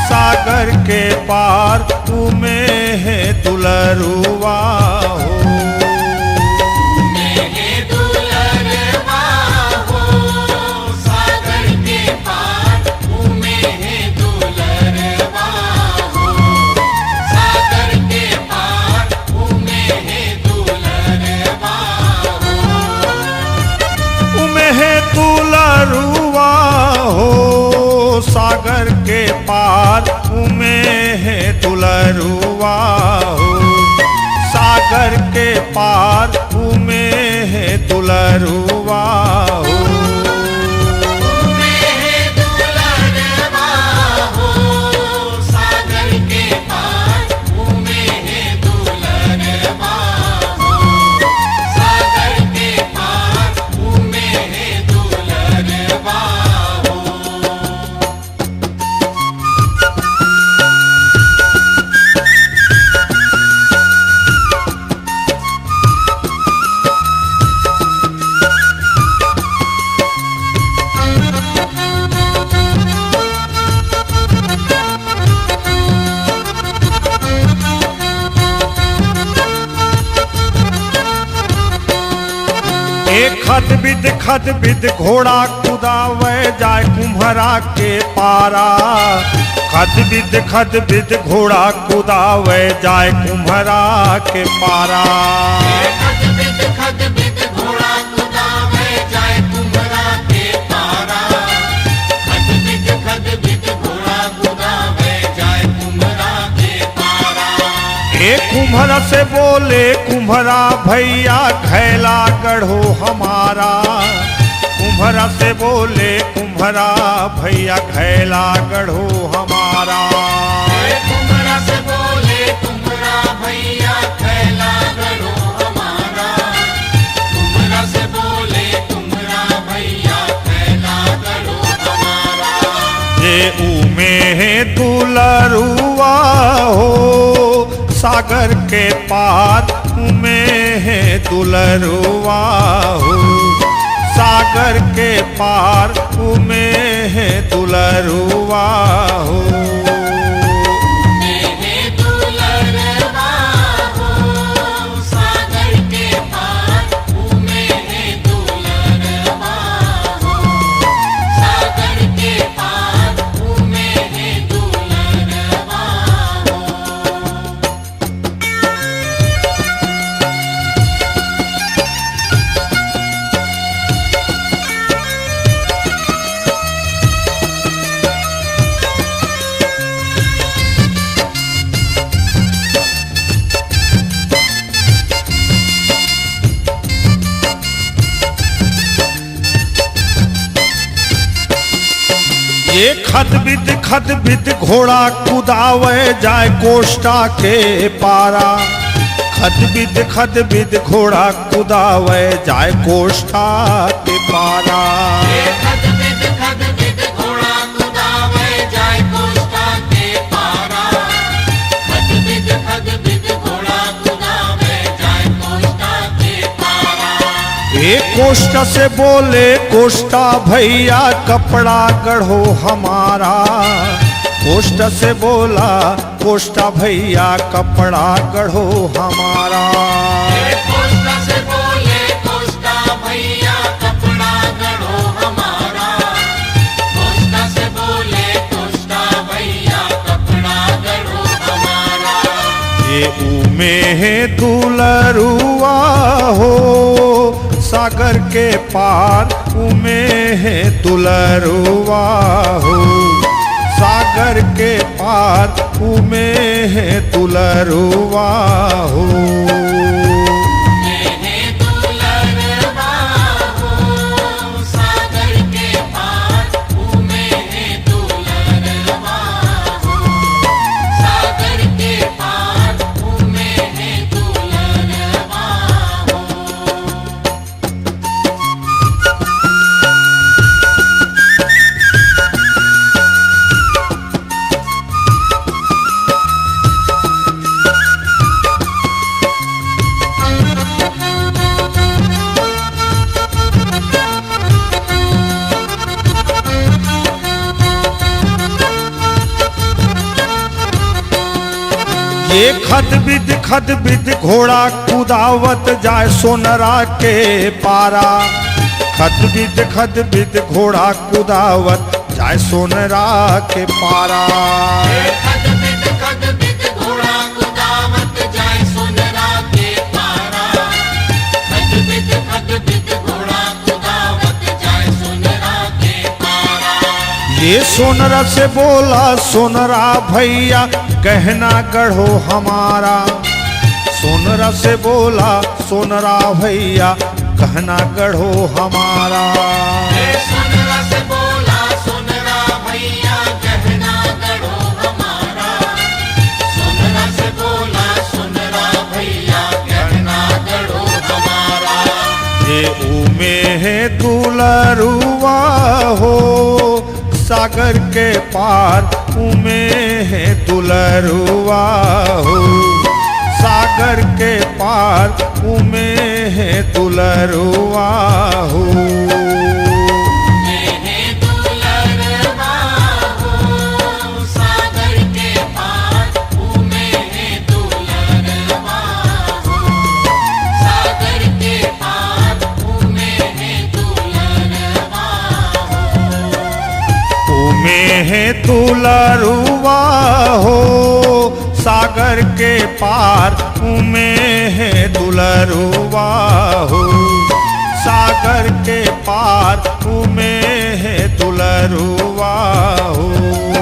सागर के पार, उमें है तुलरुआ हो। उमें है तुलरुआ दुलरुआ हो, सागर के पार उमे है दुलरुआ हो। खद बिद घोड़ा कुदावे जाए कुम्हरा के पारा, खद बिद घोड़ा कुदावे जाए कुम्हरा के पारा। खद बिद घोड़ा कुदावे जाए कुम्हरा के पारा, खद बिद घोड़ा कुदावे जाए कुम्हरा के पारा। एक कुम्हरा से बोले कुम्हरा भैया घैला गढ़ो हमारा, कुम्हरा से बोले कुम्हरा भैया घैला गढ़ो हमारा। कुम्हरा से बोले कुम्हरा भैया घैला गढ़ो हमारा, कुम्हरा से बोले कुम्हरा भैया घैला गढ़ो हमारा। ये उमे है दुलरुआ हो, सागर के पार उमे है दुलरुआ हो, सागर के पार उमे है दुलरुआ हो। सागर के पार उमे है दुलरुआ हो, सागर के पार उमे है दुलरुआ हो। ये खद बिद घोड़ा कुदावे जाए कोष्टा के पारा, खद बिद घोड़ा कुदावे जाए कोष्टा के पारा। खद बिद घोड़ा कुदावे जाए कोष्टा के पारा, खद बिद घोड़ा कुदावे जाए कोष्टा के पारा। एक कोष्टा से बोले कोष्टा भैया कपड़ा गढ़ो हमारा, कोष्टा से बोला कोष्टा भैया कपड़ा गढ़ो हमारा। कोष्टा से बोले कोष्टा भैया कपड़ा गढ़ो हमारा, कोष्टा से बोले कोष्टा भैया कपड़ा गढ़ो हमारा। ये उमे है दुलरुआ हो, सागर के पार उमे है दुलरुआ हो, सागर के पार उमे है दुलरुआ हो। सागर के पार उमे है दुलरुआ हो, सागर के पार उमे है दुलरुआ हो। ये खद बिद घोड़ा कुदावत जाए सोनरा के पारा, खद बिद घोड़ा कुदावत जाए सोनरा के पारा। खद बिद घोड़ा कुदावत जाए सोनरा के पारा, खद बिद घोड़ा कुदावत जाए सोनरा के पारा। ये सोनरा से बोला सोनरा भैया गहना गढ़ो हमारा। सोनरा से बोला सोनरा भैया गहना गढ़ो हमारा। सोनरा से बोला सोनरा भैया गहना गढ़ो हमारा। सोनरा से बोला सोनरा भैया गहना गढ़ो हमारा। ये उमे है दुलरुआ हो सागर के पार, उमे है दुलरुआ हो सागर के पार, उमे है दुलरुआ हो। है दुलरुआ हो सागर के पार, उमे है दुलरुआ हो सागर के पार, उमे है दुलरुआ हो।